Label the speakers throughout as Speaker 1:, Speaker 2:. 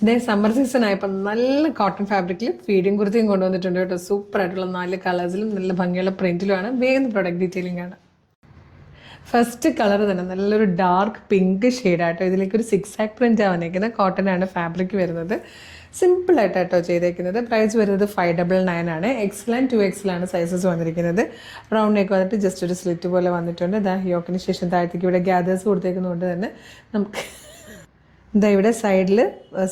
Speaker 1: ഇതേ summer season ആയപ്പോൾ നല്ല കോട്ടൺ ഫാബ്രിക്കിൽ ഫീഡിങ് കുർത്തിയും കൊണ്ടുവന്നിട്ടുണ്ട് കേട്ടോ. സൂപ്പർ ആയിട്ടുള്ള 4 കളേഴ്സിലും നല്ല ഭംഗിയുള്ള പ്രിന്റിലുമാണ്. വേഗം പ്രൊഡക്റ്റ് ഡീറ്റെയിലിംഗ് ആണ്. ഫസ്റ്റ് കളർ തന്നെ നല്ലൊരു ഡാർക്ക് പിങ്ക് ഷെയ്ഡായിട്ടോ. ഇതിലേക്ക് ഒരു 6 ആക്ക് പ്രിൻ്റ് വന്നിരിക്കുന്നത്. കോട്ടനാണ് ഫാബ്രിക് വരുന്നത്. സിമ്പിളായിട്ടോ ചെയ്തേക്കുന്നത്. പ്രൈസ് വരുന്നത് 599 ആണ്. XL ആൻഡ് 2XL ആണ് സൈസസ് വന്നിരിക്കുന്നത്. റൗണ്ട് നെക്ക് വന്നിട്ട് ജസ്റ്റ് ഒരു സ്ലിറ്റ് പോലെ വന്നിട്ടുണ്ട്. ഇതാ യോക്കിന് ശേഷം താഴത്തേക്ക് ഇവിടെ ഗ്യാദേഴ്സ് കൊടുത്തേക്കുന്നതുകൊണ്ട് തന്നെ നമുക്ക് ഇതാ ഇവിടെ സൈഡിൽ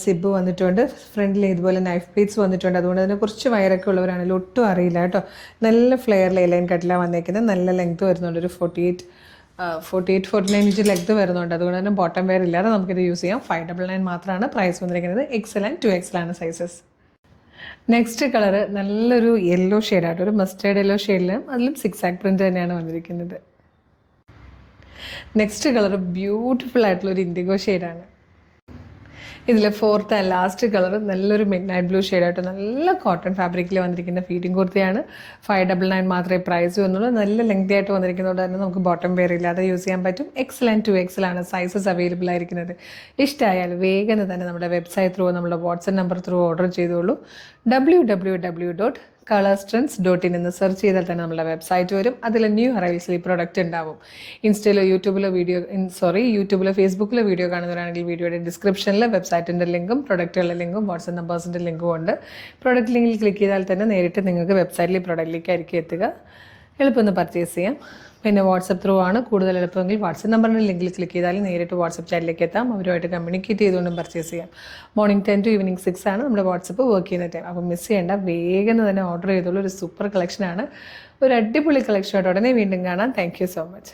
Speaker 1: സിബ് വന്നിട്ടുണ്ട്. ഫ്രണ്ടിൽ ഇതുപോലെ നൈഫ് പ്ലീറ്റ്സ് വന്നിട്ടുണ്ട്. അതുകൊണ്ട് തന്നെ കുറച്ച് വയറൊക്കെ ഉള്ളവരാണെങ്കിൽ ഒട്ടും അറിയില്ല കേട്ടോ. നല്ല ഫ്ലെയറിൽ ലൈൻ കട്ടിലാണ് വന്നേക്കുന്നത്. നല്ല ലെങ്ത് വരുന്നുണ്ട്. ഒരു 48-49 ഇഞ്ച് ലെങ്ത് വരുന്നുണ്ട്. അതുകൊണ്ട് തന്നെ ബോട്ടം വെയർ ഇല്ലാതെ നമുക്കിത് യൂസ് ചെയ്യാം. 599 മാത്രമാണ് പ്രൈസ് വന്നിരിക്കുന്നത്. XL ആൻഡ് 2XL ആണ് സൈസസ്. നെക്സ്റ്റ് കളറ് നല്ലൊരു യെല്ലോ ഷെയ്ഡായിട്ട്, ഒരു മസ്റ്റേർഡ് യെല്ലോ ഷെയ്ഡിലും അതിലും 6 ആക്ക് പ്രിൻ്റ് തന്നെയാണ് വന്നിരിക്കുന്നത്. നെക്സ്റ്റ് കളർ ബ്യൂട്ടിഫുൾ ആയിട്ടുള്ളൊരു ഇൻഡിഗോ ഷെയ്ഡാണ്. ഇതിൽ ഫോർത്ത് ആൻഡ് ലാസ്റ്റ് കളർ നല്ലൊരു മിഡ് നൈറ്റ് ബ്ലൂ ഷെയ്ഡായിട്ട് നല്ല കോട്ടൺ ഫാബ്രിക്കിൽ വന്നിരിക്കുന്ന ഫീഡിങ് കുർത്തിയാണ്. 599 മാത്രമേ പ്രൈസ് വന്നുള്ളൂ. നല്ല ലെങ്തി ആയിട്ട് വന്നിരിക്കുന്നതുകൊണ്ട് തന്നെ നമുക്ക് ബോട്ടം വെയർ ഇല്ലാതെ യൂസ് ചെയ്യാൻ പറ്റും. XL ആൻഡ് 2XL ആണ് സൈസസ് അവൈലബിൾ ആയിരിക്കുന്നത്. ഇഷ്ടമായാൽ വേഗം തന്നെ നമ്മുടെ വെബ്സൈറ്റ് ത്രൂ, നമ്മുടെ വാട്സപ്പ് നമ്പർ ത്രൂ ഓർഡർ ചെയ്തോളൂ. www.colorstrends.in എന്ന് സെർച്ച് ചെയ്താൽ തന്നെ നമ്മുടെ വെബ്സൈറ്റ് വരും. അതിൽ ന്യൂ അറൈവൽസിൽ ഈ പ്രൊഡക്റ്റ് ഉണ്ടാവും. ഇൻസ്റ്റയിലോ യൂട്യൂബിലോ ഫേസ്ബുക്കിലോ വീഡിയോ കാണുന്നവരാണെങ്കിൽ വീഡിയോയുടെ ഡിസ്ക്രിപ്ഷനിൽ വെബ്സൈറ്റിൻ്റെ ലിങ്കും പ്രൊഡക്റ്റുകളുടെ ലിങ്കും വാട്സപ്പ് നമ്പേഴ്സിൻ്റെ ലിങ്കും ഉണ്ട്. പ്രൊഡക്റ്റ് ലിങ്കിൽ ക്ലിക്ക് ചെയ്താൽ തന്നെ നേരിട്ട് നിങ്ങൾക്ക് വെബ്സൈറ്റിൽ ഈ പ്രൊഡക്റ്റിലേക്കായിരിക്കും എത്തുക. എളുപ്പമൊന്ന് പർച്ചേസ് ചെയ്യാം. പിന്നെ വാട്സപ്പ് ത്രൂ ആണ് കൂടുതൽ എളുപ്പമെങ്കിൽ വാട്സപ്പ് നമ്പറിൻ്റെ ലിങ്കിൽ ക്ലിക്ക് ചെയ്താൽ നേരിട്ട് വാട്സപ്പ് ചാറ്റിലേക്ക് എത്താം. അവരുമായിട്ട് കമ്മ്യൂണിക്കേറ്റ് ചെയ്തുകൊണ്ടും പർച്ചേസ് ചെയ്യാം. മോർണിംഗ് 10 to ഈവനിങ് 6 ആണ് നമ്മുടെ വാട്സപ്പ് വർക്ക് ചെയ്യുന്ന ടൈം. അപ്പോൾ മിസ് ചെയ്യേണ്ട, വേഗം തന്നെ ഓർഡർ ചെയ്തോളൂ. ഒരു സൂപ്പർ കളക്ഷനാണ്. ഒരു അടിപൊളി കളക്ഷനോട് ഉടനെ വീണ്ടും കാണാം. Thank you so much.